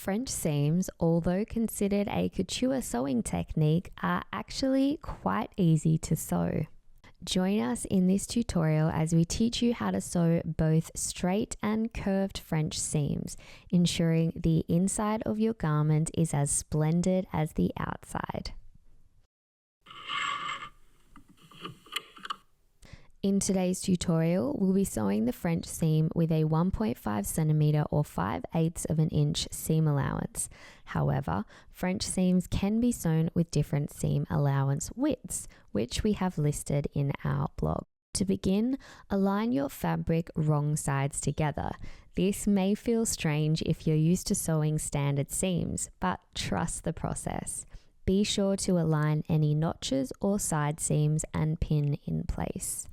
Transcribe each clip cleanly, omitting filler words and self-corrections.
French seams, although considered a couture sewing technique, are actually quite easy to sew. Join us in this tutorial as we teach you how to sew both straight and curved French seams, ensuring the inside of your garment is as splendid as the outside. In today's tutorial, we'll be sewing the French seam with a 1.5 centimeter or 5/8 of an inch seam allowance. However, French seams can be sewn with different seam allowance widths, which we have listed in our blog. To begin, align your fabric wrong sides together. This may feel strange if you're used to sewing standard seams, but trust the process. Be sure to align any notches or side seams and pin in place.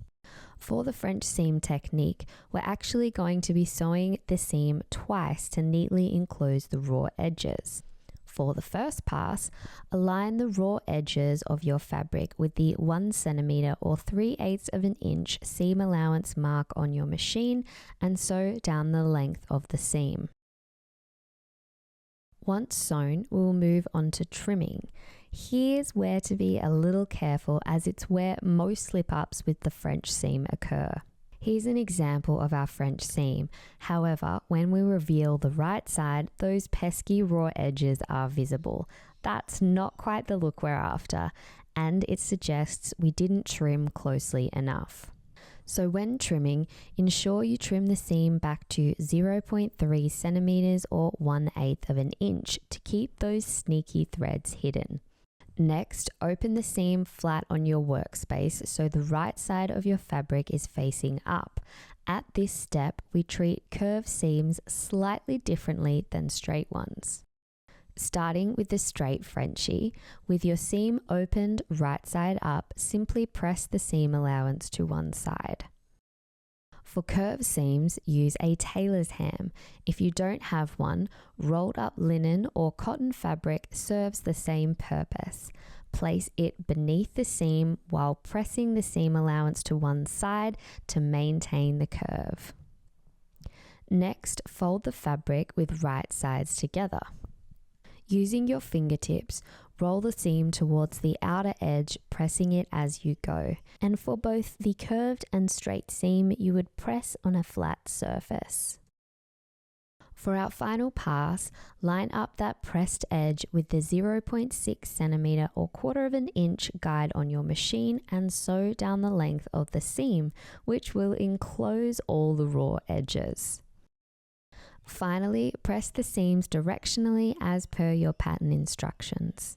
For the French seam technique, we're actually going to be sewing the seam twice to neatly enclose the raw edges. For the first pass, align the raw edges of your fabric with the 1 centimeter or 3/8 of an inch seam allowance mark on your machine and sew down the length of the seam. Once sewn, we will move on to trimming. Here's where to be a little careful, as it's where most slip-ups with the French seam occur. Here's an example of our French seam. However, when we reveal the right side, those pesky raw edges are visible. That's not quite the look we're after, and it suggests we didn't trim closely enough. So when trimming, ensure you trim the seam back to 0.3 centimeters or 1/8 of an inch to keep those sneaky threads hidden. Next, open the seam flat on your workspace so the right side of your fabric is facing up. At this step, we treat curved seams slightly differently than straight ones. Starting with the straight Frenchie, with your seam opened right side up, simply press the seam allowance to one side. For curved seams, use a tailor's ham. If you don't have one, rolled up linen or cotton fabric serves the same purpose. Place it beneath the seam while pressing the seam allowance to one side to maintain the curve. Next, fold the fabric with right sides together. Using your fingertips, roll the seam towards the outer edge, pressing it as you go. And for both the curved and straight seam, you would press on a flat surface. For our final pass, line up that pressed edge with the 0.6 centimeter or 1/4 of an inch guide on your machine and sew down the length of the seam, which will enclose all the raw edges. Finally, press the seams directionally as per your pattern instructions.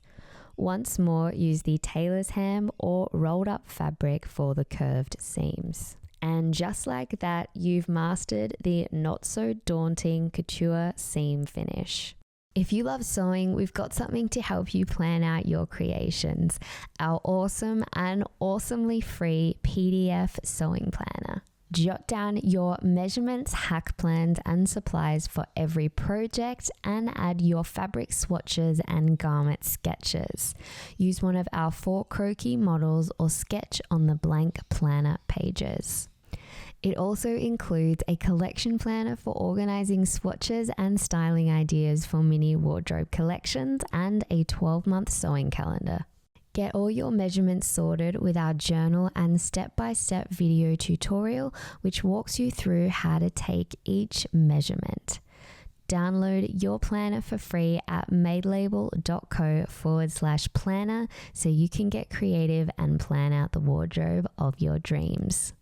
Once more, use the tailor's ham or rolled up fabric for the curved seams. And just like that, you've mastered the not so daunting couture seam finish. If you love sewing, we've got something to help you plan out your creations. Our awesome and awesomely free PDF sewing planner. Jot down your measurements, hack plans, and supplies for every project and add your fabric swatches and garment sketches. Use one of our 4 croquis models or sketch on the blank planner pages. It also includes a collection planner for organizing swatches and styling ideas for mini wardrobe collections and a 12-month sewing calendar. Get all your measurements sorted with our journal and step-by-step video tutorial, which walks you through how to take each measurement. Download your planner for free at madelabel.co/planner so you can get creative and plan out the wardrobe of your dreams.